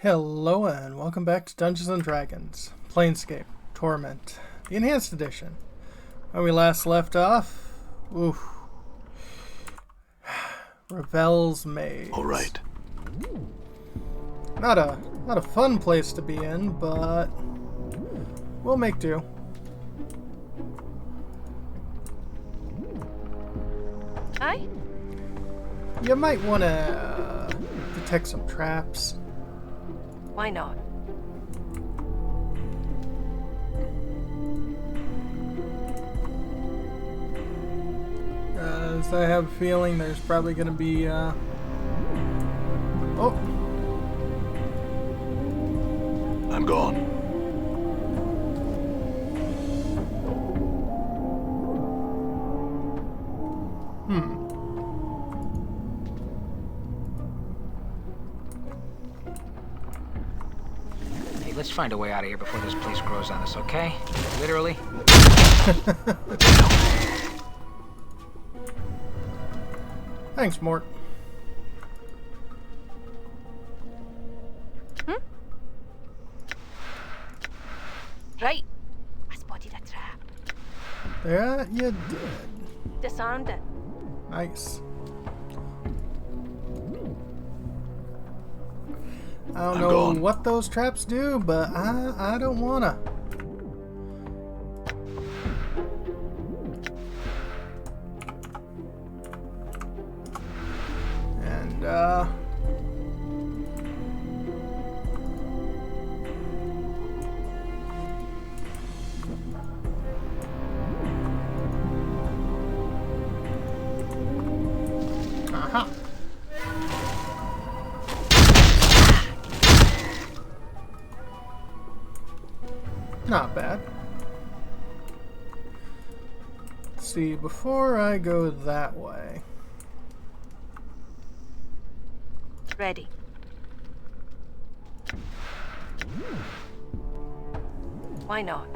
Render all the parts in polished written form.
Hello and welcome back to Dungeons & Dragons, Planescape, Torment, the Enhanced Edition. When we last left off, Ravel's Maze. All right. Not a fun place to be in, but we'll make do. Hi. You might want to detect some traps. Why not? As I have a feeling there's probably going to be, oh. I'm gone. Hey, let's find a way out of here before this place grows on us, okay? Literally. Thanks, Mort. Right. I spotted a trap. Yeah, you did. Disarmed it. Nice. I don't I'm know gone. what those traps do, but I don't wanna. And aha. Not bad. Let's see, before I go that way. Ready. Why not?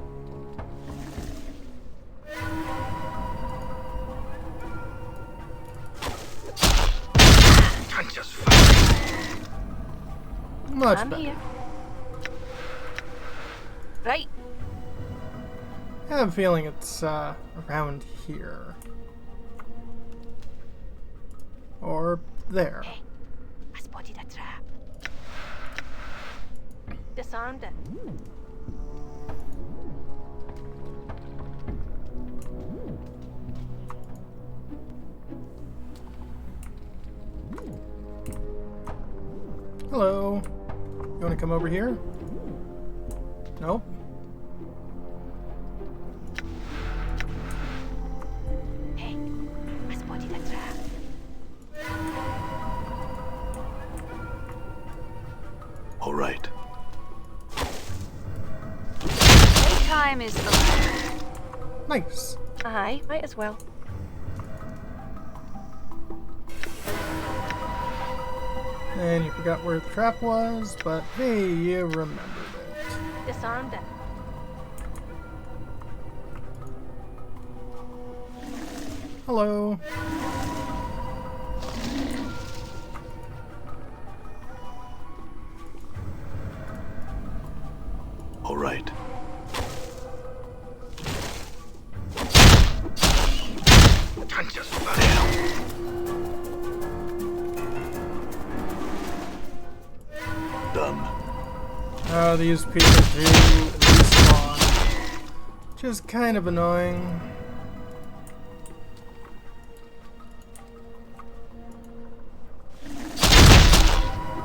I'm just fine. Much I'm better. here. Right. I have a feeling it's around here. Or there. Hey, I spotted a trap. Disarmed it. Hello. You want to come over here? Nope. Hey, I spotted a trap. All right. Time is the Nice. Aye, might as well. And you forgot where the trap was, but hey, you remembered it. Disarmed it. Hello. All right. I'm just fine. Done. Oh, these people do respawn. Which is kind of annoying.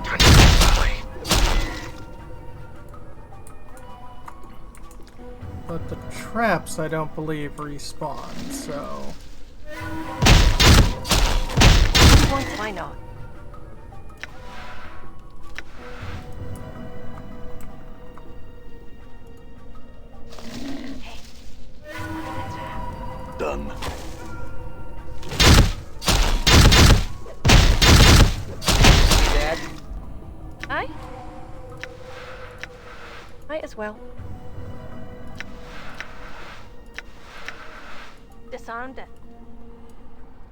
I'm just fine. But the traps, I don't believe, respawn, so... Why not? Hey, I spotted a trap. Done. Hey, Dad. Aye. Might as well. Disarmed it.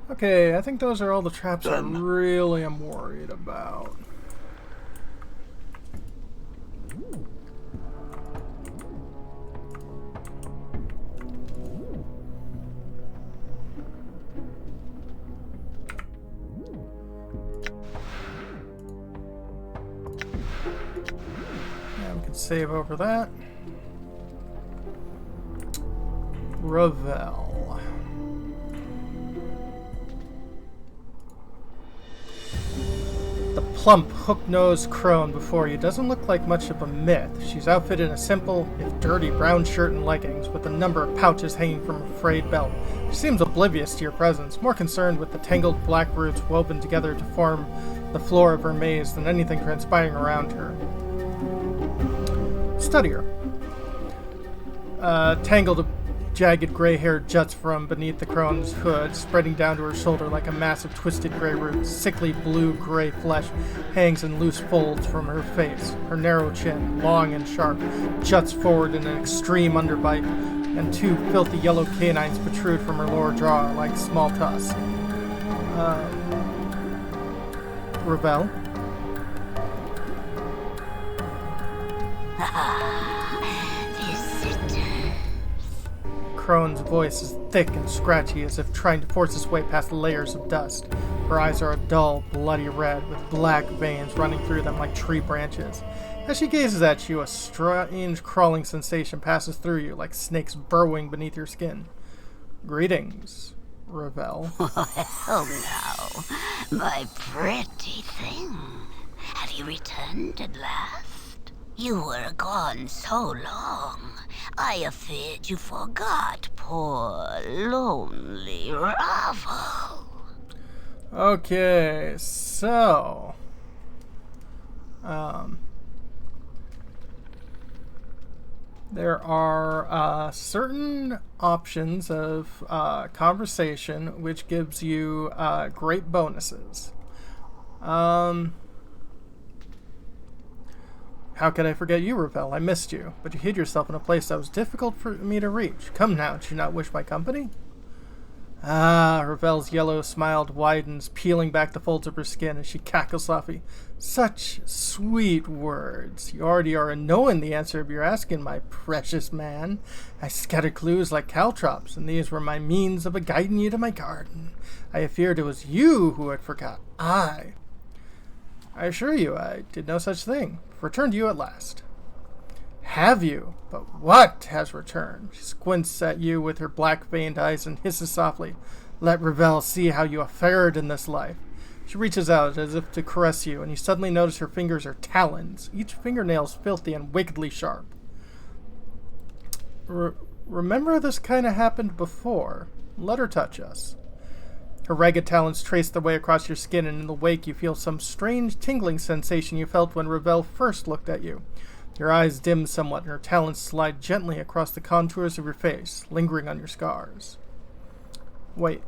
Okay, I think those are all the traps I Done. really am worried about. Save over that. Ravel. The plump, hook-nosed crone before you doesn't look like much of a myth. She's outfitted in a simple, if dirty, brown shirt and leggings, with a number of pouches hanging from a frayed belt. She seems oblivious to your presence, more concerned with the tangled black roots woven together to form the floor of her maze than anything transpiring around her. Study her. Tangled, jagged gray hair juts from beneath the crone's hood, spreading down to her shoulder like a mass of twisted gray roots. Sickly blue-gray flesh hangs in loose folds from her face. Her narrow chin, long and sharp, juts forward in an extreme underbite, and two filthy yellow canines protrude from her lower jaw like small tusks. Ravel? Crone's voice is thick and scratchy, as if trying to force its way past layers of dust. Her eyes are a dull, bloody red, with black veins running through them like tree branches. As she gazes at you, a strange crawling sensation passes through you, like snakes burrowing beneath your skin. Greetings, Ravel. Oh no, my pretty thing. Have you returned at last? You were gone so long. I feared you forgot poor, lonely Ravel. Okay, so... there are certain options of conversation which gives you great bonuses. How could I forget you, Ravel? I missed you, but you hid yourself in a place that was difficult for me to reach. Come now, do you not wish my company? Ah, Ravel's yellow smile widens, peeling back the folds of her skin as she cackles softly. Such sweet words. You already are knowing the answer you're asking, my precious man. I scattered clues like caltrops, and these were my means of guiding you to my garden. I feared it was you who had forgot. I assure you, I did no such thing. Returned you at last. Have you? But what has returned? She squints at you with her black-veined eyes and hisses softly. Let Ravel see how you have fared in this life. She reaches out as if to caress you, and you suddenly notice her fingers are talons, each fingernail's filthy and wickedly sharp. Remember this kind of happened before. Let her touch us. Her ragged talons trace their way across your skin, and in the wake you feel some strange tingling sensation you felt when Ravel first looked at you. Your eyes dim somewhat, and her talons slide gently across the contours of your face, lingering on your scars. Wait.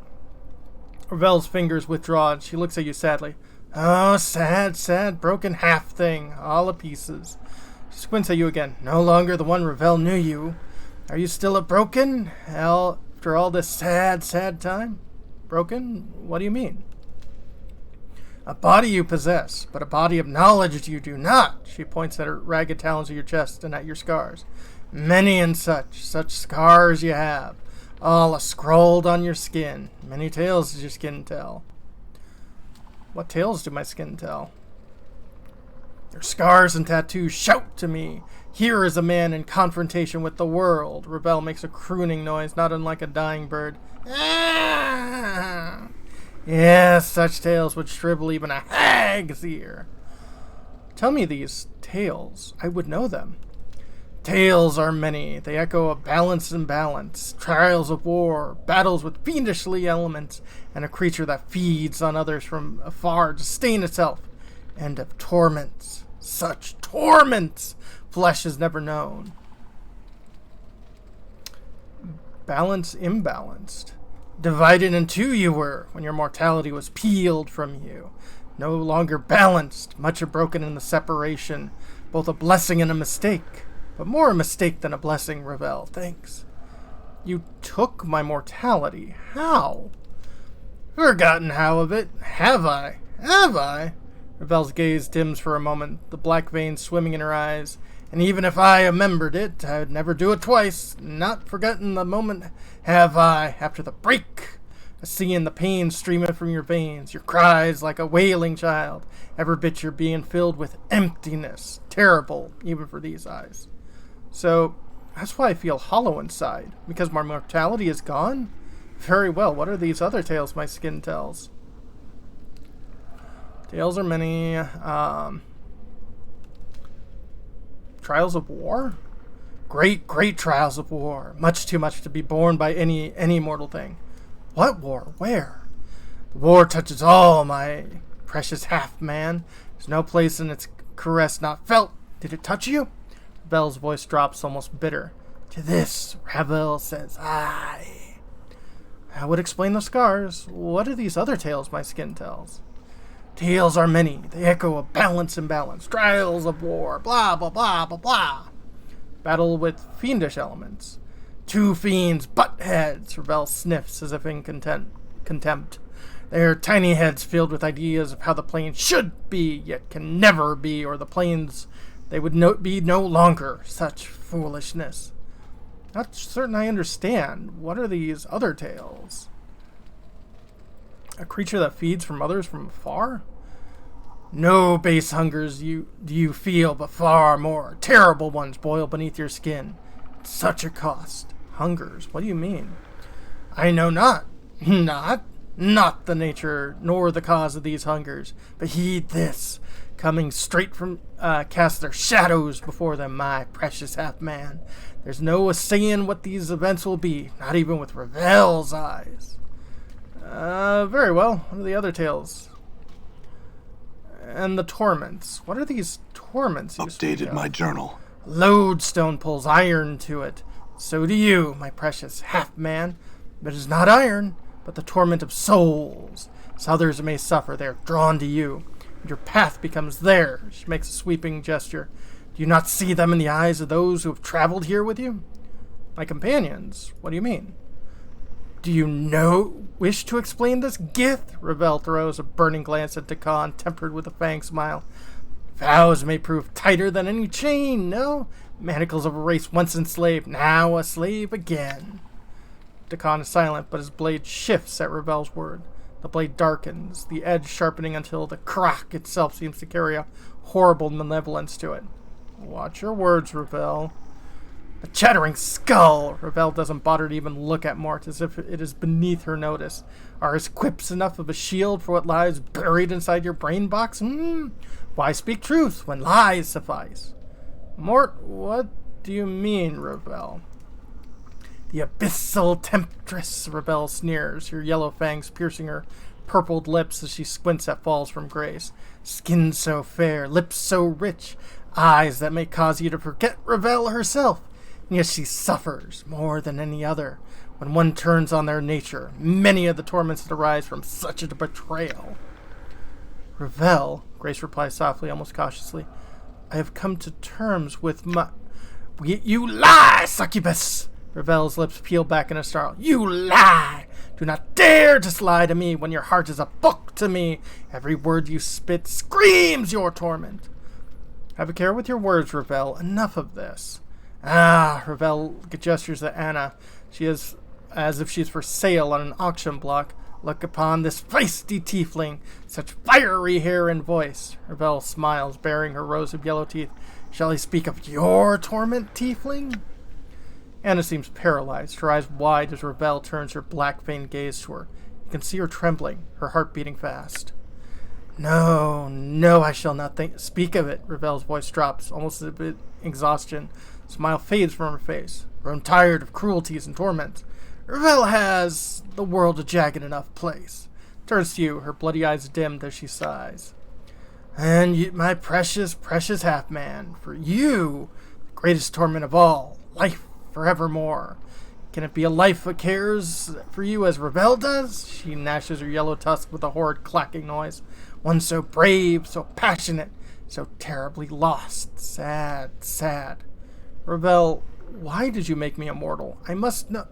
Ravel's fingers withdraw, and she looks at you sadly. Oh, sad, sad, broken half thing, all a pieces. She squints at you again. No longer the one Ravel knew you. Are you still a broken? After all this sad, sad time? Broken? What do you mean? A body you possess, but a body of knowledge you do not. She points at her ragged talons of your chest and at your scars. Many and such scars you have, all scrawled on your skin. Many tales does your skin tell. What tales do my skin tell? Your scars and tattoos shout to me. Here is a man in confrontation with the world. Ravel makes a crooning noise, not unlike a dying bird. Ah! Yes, such tales would shrivel even a hag's ear. Tell me these tales. I would know them. Tales are many. They echo of balance and balance, trials of war, battles with fiendishly elements, and a creature that feeds on others from afar to stain itself, and of torments. Such torments flesh has never known. Balance imbalanced. Divided in two you were, when your mortality was peeled from you. No longer balanced, much broken in the separation, both a blessing and a mistake. But more a mistake than a blessing, Ravel, thanks. You took my mortality. How? Forgotten how of it. Have I? Have I? Ravel's gaze dims for a moment, the black veins swimming in her eyes. And even if I remembered it, I'd never do it twice. Not forgotten the moment have I, after the break. Seeing the pain streaming from your veins, your cries like a wailing child. Every bit you're being filled with emptiness. Terrible, even for these eyes. So, that's why I feel hollow inside. Because my mortality is gone? Very well, what are these other tales my skin tells? Tales are many. Trials of war? Great, great trials of war. Much too much to be borne by any mortal thing. What war? Where? The war touches all, my precious half-man. There's no place in its caress not felt. Did it touch you? Ravel's voice drops almost bitter. To this, Ravel says, I would explain the scars. What are these other tales my skin tells? Tales are many. They echo a balance imbalance. Trials of war. Blah, blah, blah, blah, blah. Battle with fiendish elements. Two fiends butt heads. Ravel sniffs as if in contempt. Their tiny heads filled with ideas of how the planes should be, yet can never be, or the planes they would be no longer. Such foolishness. Not certain I understand. What are these other tales? A creature that feeds from others from afar? No base hungers do you feel, but far more terrible ones boil beneath your skin. At such a cost. Hungers? What do you mean? I know not. Not the nature nor the cause of these hungers. But heed this. Coming straight from cast their shadows before them, my precious half-man. There's no saying what these events will be, not even with Ravel's eyes. Very well. What are the other tales? And the torments. What are these torments you speak Updated of? my journal. Lodestone pulls iron to it. So do you, my precious half-man. But it is not iron, but the torment of souls. As others may suffer, they are drawn to you. And your path becomes theirs. She makes a sweeping gesture. Do you not see them in the eyes of those who have traveled here with you? My companions? What do you mean? Do you wish to explain this, Gith? Ravel throws a burning glance at Dakan, tempered with a fang smile. Vows may prove tighter than any chain, no? Manacles of a race once enslaved, now a slave again. Dakan is silent, but his blade shifts at Ravel's word. The blade darkens, the edge sharpening until the crack itself seems to carry a horrible malevolence to it. Watch your words, Ravel. A chattering skull! Ravel doesn't bother to even look at Mort, as if it is beneath her notice. Are his quips enough of a shield for what lies buried inside your brain box? Why speak truth when lies suffice? Mort, what do you mean, Ravel? The abyssal temptress, Ravel sneers, her yellow fangs piercing her purpled lips as she squints at falls from grace. Skin so fair, lips so rich, eyes that may cause you to forget Ravel herself. And yet she suffers more than any other when one turns on their nature. Many of the torments that arise from such a betrayal. Ravel, Grace replies softly, almost cautiously, I have come to terms with my... You lie, succubus! Ravel's lips peel back in a snarl. You lie! Do not dare to lie to me when your heart is a book to me. Every word you spit screams your torment. Have a care with your words, Ravel. Enough of this. Ravel gestures at Anna. She is as if she's for sale on an auction block. Look upon this feisty tiefling, such fiery hair and voice. Ravel smiles, baring her rows of yellow teeth. Shall I speak of your torment, tiefling? Anna seems paralyzed, her eyes wide as Ravel turns her black-veined gaze to her. You can see her trembling, her heart beating fast. No, I shall not speak of it. Ravel's voice drops, almost a bit exhaustion. The smile fades from her face. Grown tired of cruelties and torments. Ravel has the world a jagged enough place. Turns to you, her bloody eyes dimmed as she sighs. And you, my precious, precious half-man, for you, the greatest torment of all, life forevermore. Can it be a life that cares for you as Ravel does? She gnashes her yellow tusk with a horrid clacking noise. One so brave, so passionate, so terribly lost. Sad, sad. Ravel, why did you make me immortal? I must know.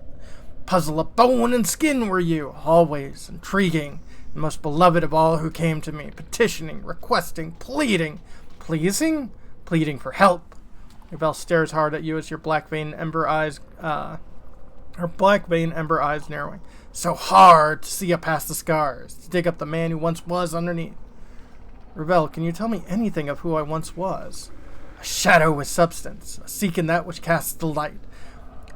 Puzzle of bone and skin were you, always intriguing, the most beloved of all who came to me, petitioning, requesting, pleading. Pleasing? Pleading for help. Ravel stares hard at you as your black-veined ember eyes her black vein ember eyes narrowing. So hard to see up past the scars, to dig up the man who once was underneath. Ravel, can you tell me anything of who I once was? A shadow with substance, a seek in that which casts the light.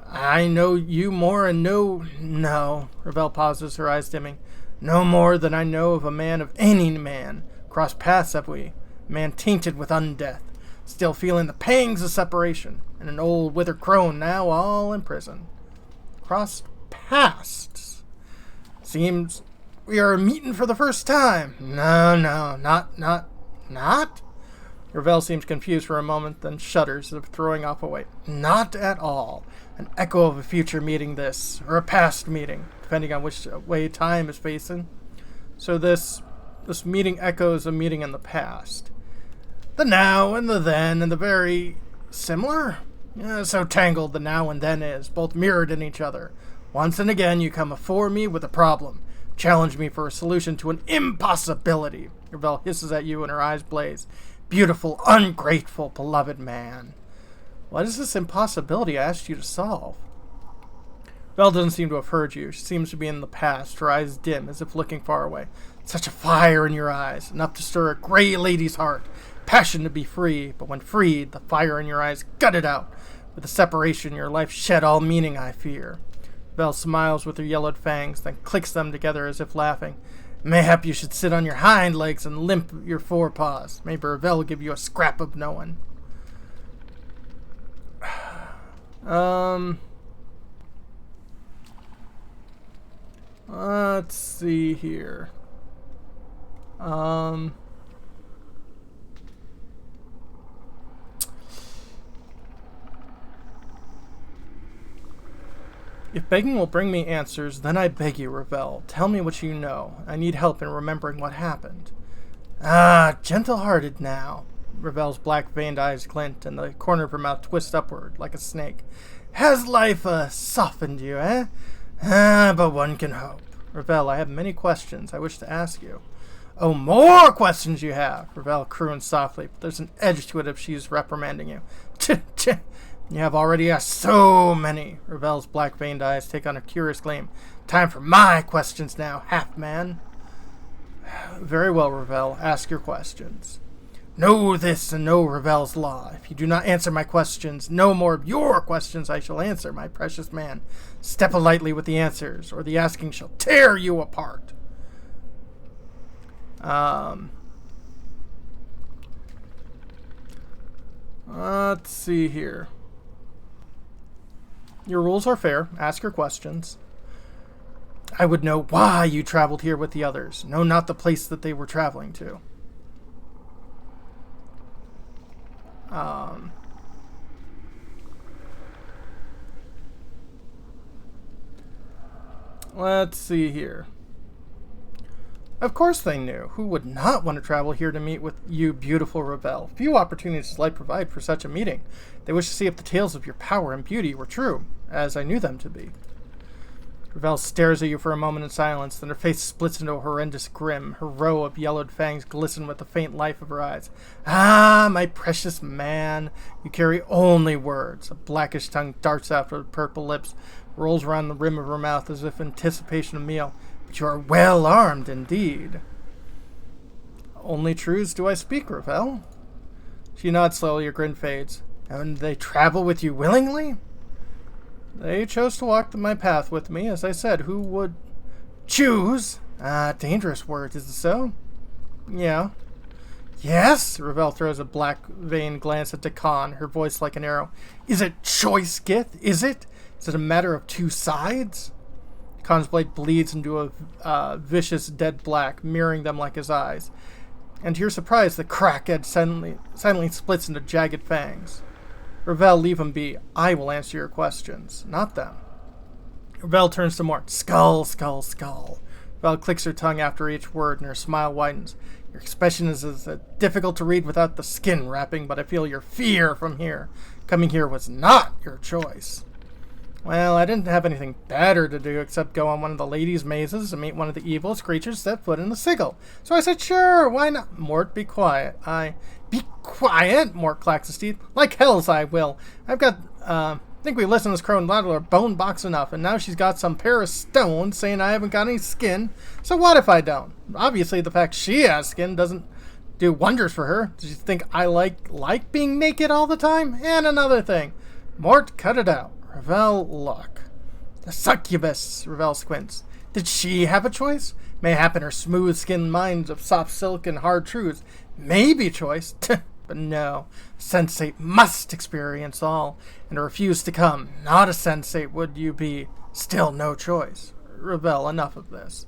I know you more and no. Ravel pauses, her eyes dimming. No more than I know of a man of any man. Crossed paths have we, man tainted with undeath, still feeling the pangs of separation, and an old withered crone now all in prison. Crossed paths. Seems we are meeting for the first time. No, not? Ravel seems confused for a moment, then shudders as if throwing off a weight. Not at all. An echo of a future meeting this, or a past meeting, depending on which way time is facing. So this meeting echoes a meeting in the past. The now and the then and the very similar? So tangled the now and then is, both mirrored in each other. Once and again you come afore me with a problem. Challenge me for a solution to an impossibility. Ravel hisses at you and her eyes blaze. Beautiful, ungrateful, beloved man. What is this impossibility I asked you to solve? Ravel doesn't seem to have heard you. She seems to be in the past, her eyes dim, as if looking far away. Such a fire in your eyes, enough to stir a grey lady's heart. Passion to be free, but when freed, the fire in your eyes gutted out. With the separation, your life shed all meaning, I fear. Ravel smiles with her yellowed fangs, then clicks them together as if laughing. Mayhap you should sit on your hind legs and limp your forepaws. Maybe Ravel will give you a scrap of knowing. Let's see here. If begging will bring me answers, then I beg you, Ravel, tell me what you know. I need help in remembering what happened. Ah, gentle-hearted now. Ravel's black-veined eyes glint, and the corner of her mouth twists upward, like a snake. Has life, softened you, eh? Ah, but one can hope. Ravel, I have many questions I wish to ask you. Oh, more questions you have, Ravel croons softly, but there's an edge to it if she's reprimanding you. Ch. You have already asked so many. Ravel's black-veined eyes take on a curious gleam. Time for my questions now, half-man. Very well, Ravel. Ask your questions. Know this and know Ravel's law. If you do not answer my questions, no more of your questions I shall answer, my precious man. Step lightly with the answers, or the asking shall tear you apart. Let's see here. Your rules are fair. Ask your questions. I would know why you traveled here with the others. No, not the place that they were traveling to. Let's see here. Of course they knew. Who would not want to travel here to meet with you, beautiful Ravel? Few opportunities does life provide for such a meeting. They wish to see if the tales of your power and beauty were true, as I knew them to be. Ravel stares at you for a moment in silence, then her face splits into a horrendous grin. Her row of yellowed fangs glisten with the faint life of her eyes. Ah, my precious man, you carry only words. A blackish tongue darts out of her purple lips, rolls around the rim of her mouth as if in anticipation of meal. But you are well armed indeed. Only truths do I speak, Ravel. She nods slowly, her grin fades. And they travel with you willingly? They chose to walk my path with me, as I said. Who would choose? Dangerous words, is it so? Yeah. Yes? Ravel throws a black-veined glance at Dakan, her voice like an arrow. Is it choice, Gith? Is it? Is it a matter of two sides? Dakan's blade bleeds into a vicious dead black, mirroring them like his eyes. And to your surprise, the crack edge silently splits into jagged fangs. Ravel, leave him be. I will answer your questions, not them. Ravel turns to Mort. Skull, skull, skull. Ravel clicks her tongue after each word, and her smile widens. Your expression is difficult to read without the skin wrapping, but I feel your fear from here. Coming here was not your choice. Well, I didn't have anything better to do except go on one of the ladies' mazes and meet one of the evil creatures set foot in the sigil. So I said, sure, why not? Mort, be quiet. Be quiet, Mort clacks his teeth. Like hells I will. I've got Think we listened to this crow and rattle her bone box enough, and now she's got some pair of stones saying I haven't got any skin. So what if I don't? Obviously, the fact she has skin doesn't do wonders for her. Does she think I like being naked all the time? And another thing. Mort, cut it out. Ravel, look. The succubus, Ravel squints. Did she have a choice? Mayhap in her smooth-skinned mind of soft silk and hard truths. Maybe choice. But no, sensate must experience all, and refuse to come. Not a sensate would you be. Still no choice. Ravel, enough of this.